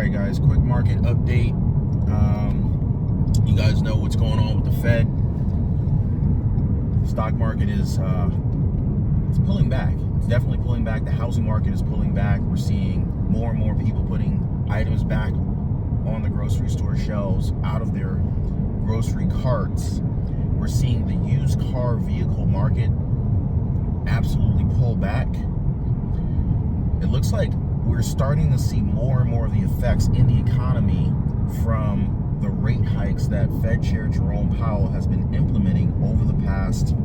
right, guys, quick market update. You guys know what's going on with the Fed. Stock market is it's pulling back. It's definitely pulling back. The housing market is pulling back. We're seeing more and more people putting items back on the grocery store shelves, out of their grocery carts. We're seeing the used car vehicle market absolutely pull back. It looks like we're starting to see more and more of the effects in the economy from the rate hikes that Fed Chair Jerome Powell has been implementing over the past,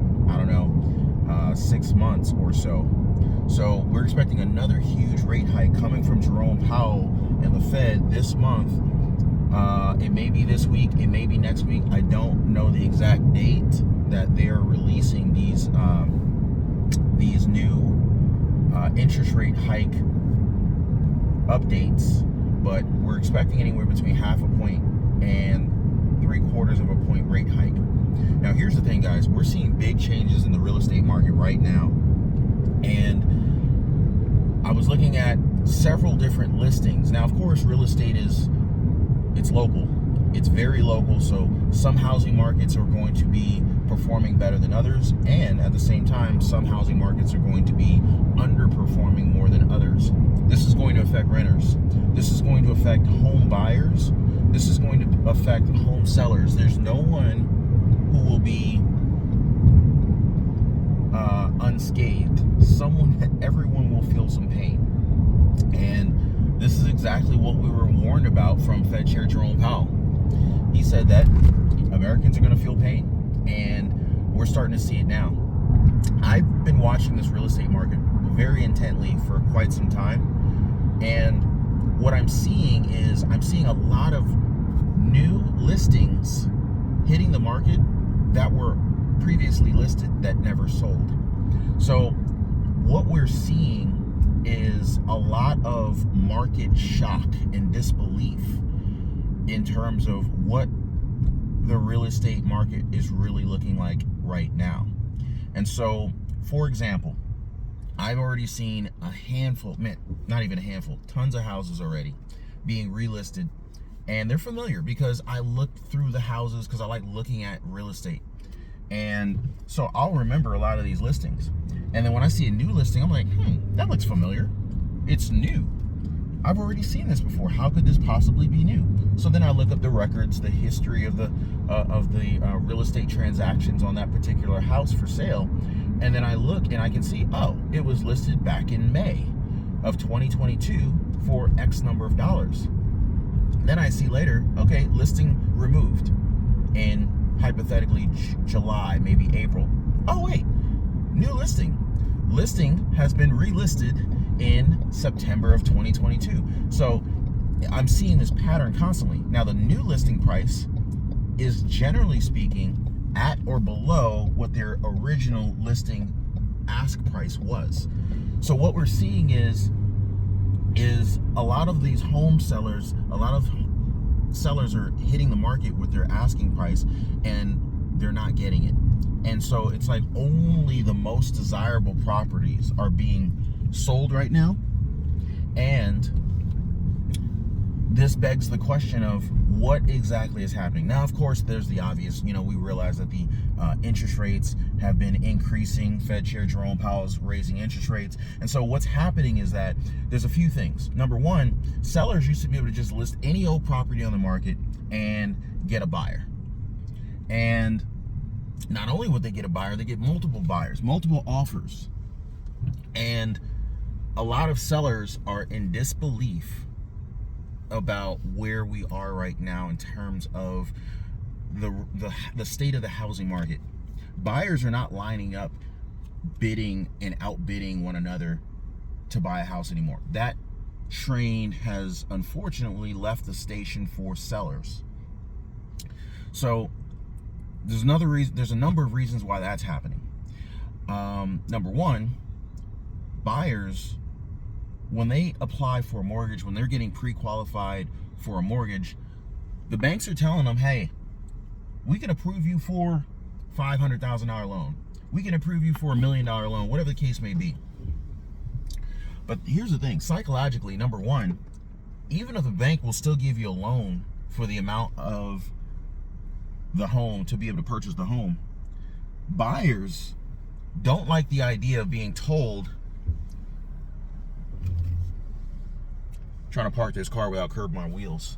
6 months or so. So we're expecting another huge rate hike coming from Jerome Powell and the Fed this month. It may be this week, it may be next week. I don't know the exact date that they're releasing these new interest rate hike updates, but we're expecting anywhere between 0.5 point and 0.75 point rate hike. Now, here's the thing, guys. We're seeing big changes in the real estate market right now, and I was looking at several different listings. Now, of course, real estate it's local. It's very local, so some housing markets are going to be performing better than others, and at the same time, some housing markets are going to be underperforming more than others. This is going to affect renters. This is going to affect home buyers. This is going to affect home sellers. There's no one who will be unscathed. Everyone will feel some pain. And this is exactly what we were warned about from Fed Chair Jerome Powell. He said that Americans are going to feel pain, and we're starting to see it now. I've been watching this real estate market very intently for quite some time, and what I'm seeing is a lot of new listings hitting the market that were previously listed that never sold. So what we're seeing is a lot of market shock and disbelief in terms of what the real estate market is really looking like right now. And so, for example, I've already seen tons of houses already being relisted, and they're familiar because I looked through the houses because I like looking at real estate. And so I'll remember a lot of these listings. And then when I see a new listing, I'm like, that looks familiar. It's new. I've already seen this before. How could this possibly be new? So then I look up the records, the history of the real estate transactions on that particular house for sale, and then I look and I can see, it was listed back in May of 2022 for X number of dollars. Then I see later, listing removed in hypothetically July, maybe April. Oh wait, new listing. Listing has been relisted in September of 2022. So I'm seeing this pattern constantly. Now, the new listing price is generally speaking at or below what their original listing ask price was. So what we're seeing is a lot of these home sellers, a lot of sellers are hitting the market with their asking price and they're not getting it. And so it's like only the most desirable properties are being sold right now. And this begs the question of what exactly is happening. Now, of course, there's the obvious. We realize that the interest rates have been increasing. Fed Chair Jerome Powell is raising interest rates. And so what's happening is that there's a few things. Number one, sellers used to be able to just list any old property on the market and get a buyer. And not only would they get a buyer, they get multiple buyers, multiple offers. And a lot of sellers are in disbelief about where we are right now in terms of the state of the housing market. Buyers are not lining up, bidding and outbidding one another to buy a house anymore. That train has unfortunately left the station for sellers. So there's a number of reasons why that's happening. Number one, buyers, when they apply for a mortgage, when they're getting pre-qualified for a mortgage, the banks are telling them, hey, we can approve you for $500,000 loan. We can approve you for $1 million loan, whatever the case may be. But here's the thing, psychologically, number one, even if the bank will still give you a loan for the amount of the home to be able to purchase the home, buyers don't like the idea of being told, trying to park this car without curbing my wheels.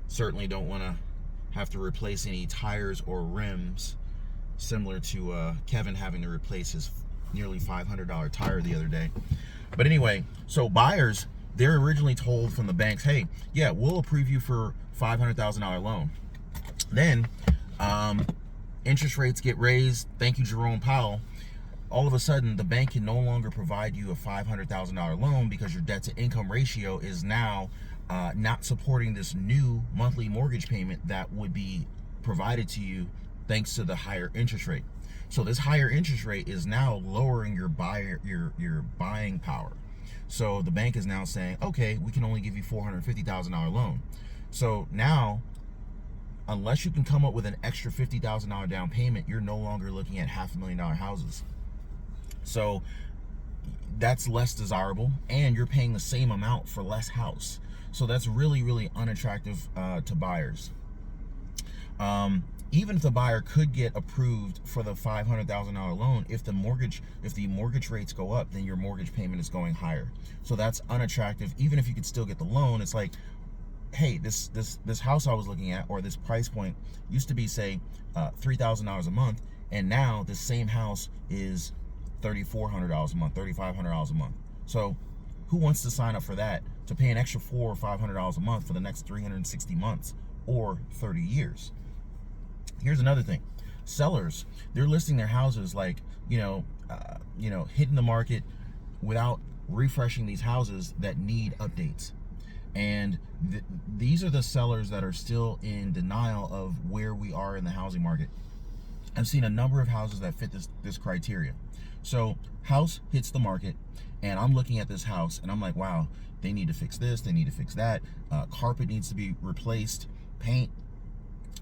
Certainly don't want to have to replace any tires or rims, similar to Kevin having to replace his nearly $500 tire the other day. But anyway, so buyers, they're originally told from the banks, hey, yeah, we'll approve you for $500,000 loan. Then interest rates get raised. Thank you, Jerome Powell. All of a sudden, the bank can no longer provide you a $500,000 loan because your debt to income ratio is now not supporting this new monthly mortgage payment that would be provided to you thanks to the higher interest rate. So this higher interest rate is now lowering your buying power. So the bank is now saying, okay, we can only give you $450,000 loan. So now, unless you can come up with an extra $50,000 down payment, you're no longer looking at $500,000 houses. So that's less desirable, and you're paying the same amount for less house. So that's really, really unattractive to buyers. Even if the buyer could get approved for the $500,000 loan, if the mortgage rates go up, then your mortgage payment is going higher. So that's unattractive. Even if you could still get the loan, it's like, hey, this house I was looking at, or this price point, used to be, say, $3,000 a month, and now the same house is $3,400 a month, $3,500 a month. So who wants to sign up for that, to pay an extra $400 or $500 a month for the next 360 months or 30 years? Here's another thing. Sellers, they're listing their houses like, hitting the market without refreshing these houses that need updates. And these are the sellers that are still in denial of where we are in the housing market. I've seen a number of houses that fit this criteria. So house hits the market, and I'm looking at this house and I'm like, wow, they need to fix this, they need to fix that. Carpet needs to be replaced, paint,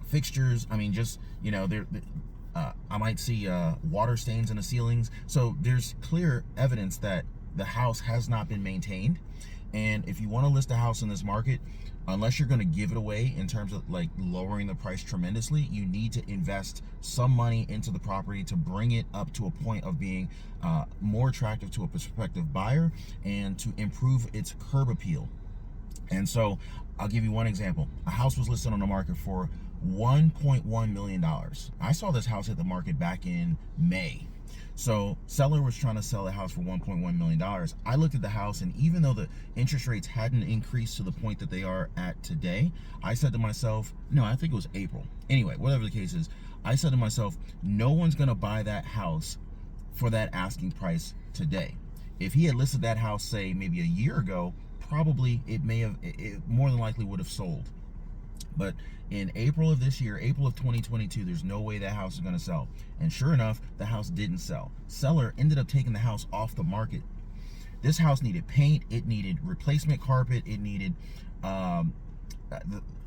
fixtures. I mean, just, I might see water stains in the ceilings. So there's clear evidence that the house has not been maintained. And if you want to list a house in this market, unless you're going to give it away in terms of like lowering the price tremendously, you need to invest some money into the property to bring it up to a point of being more attractive to a prospective buyer and to improve its curb appeal. And so I'll give you one example. A house was listed on the market for $1.1 million. I saw this house hit the market back in May. So seller was trying to sell the house for $1.1 million. I looked at the house, and even though the interest rates hadn't increased to the point that they are at today, I said to myself, no, I think it was April. Anyway, whatever the case is, I said to myself, no one's going to buy that house for that asking price today. If he had listed that house, say, maybe a year ago, probably it more than likely would have sold. But in April of this year, April of 2022, there's no way that house is going to sell. And sure enough, the house didn't sell. Seller ended up taking the house off the market. This house needed paint, it needed replacement carpet, it needed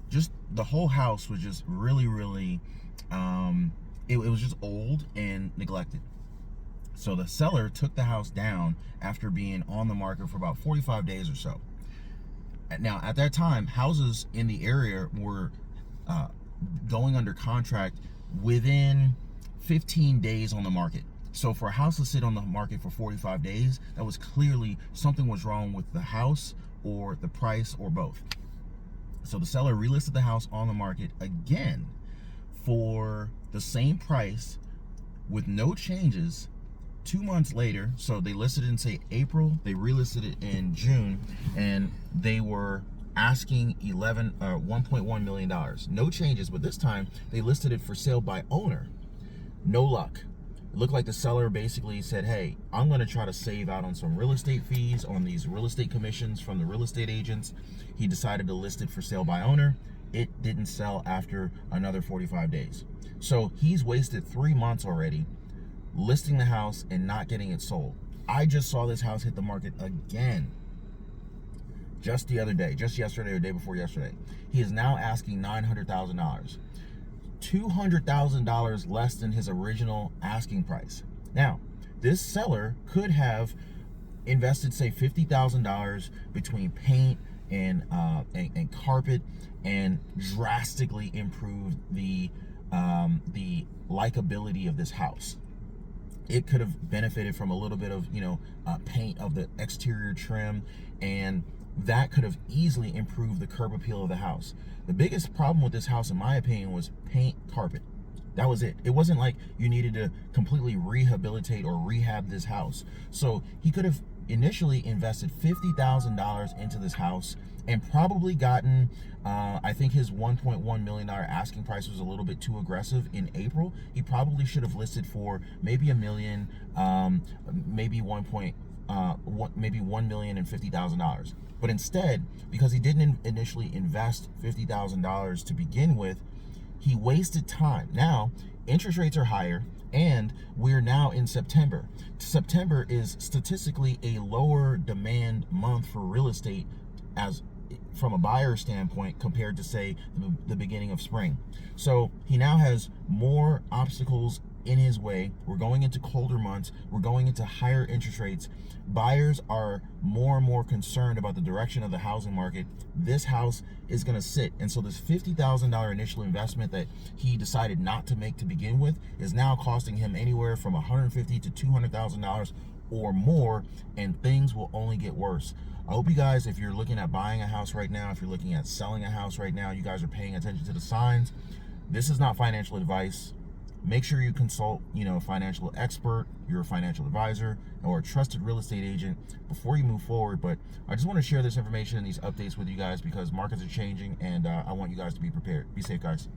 just the whole house was just really, really it was just old and neglected. So the seller took the house down after being on the market for about 45 days or so. Now, at that time, houses in the area were going under contract within 15 days on the market. So for a house to sit on the market for 45 days, that was clearly something was wrong with the house or the price or both. So the seller relisted the house on the market again for the same price with no changes 2 months later. So they listed it in, say, April, they relisted it in June, and they were asking $1.1 million. No changes, but this time they listed it for sale by owner. No luck. It looked like the seller basically said, hey, I'm going to try to save out on some real estate fees, on these real estate commissions from the real estate agents. He decided to list it for sale by owner. It didn't sell after another 45 days. So he's wasted 3 months already listing the house and not getting it sold. I just saw this house hit the market again just the other day, just yesterday or the day before yesterday. He is now asking $900,000, $200,000 less than his original asking price. Now, this seller could have invested, say, $50,000 between paint and carpet, and drastically improved the likability of this house. It could have benefited from a little bit of, paint of the exterior trim, and that could have easily improved the curb appeal of the house. The biggest problem with this house, in my opinion, was paint, carpet. That was it. It wasn't like you needed to completely rehabilitate or rehab this house. So he could have initially invested $50,000 into this house and probably gotten, I think his $1.1 million asking price was a little bit too aggressive in April. He probably should have listed for maybe $1 million, maybe $1,050,000. But instead, because he didn't initially invest $50,000 to begin with, he wasted time. Now, interest rates are higher, and we're now in September. September is statistically a lower demand month for real estate as from a buyer standpoint compared to, say, the beginning of spring. So he now has more obstacles in his way. We're going into colder months. We're going into higher interest rates. Buyers are more and more concerned about the direction of the housing market. This house is going to sit. And so this $50,000 initial investment that he decided not to make to begin with is now costing him anywhere from $150,000 to $200,000 or more, and things will only get worse. I hope you guys, if you're looking at buying a house right now, if you're looking at selling a house right now, you guys are paying attention to the signs. This is not financial advice. Make sure you consult, a financial expert, your financial advisor, or a trusted real estate agent before you move forward. But I just want to share this information and these updates with you guys because markets are changing, and I want you guys to be prepared. Be safe, guys.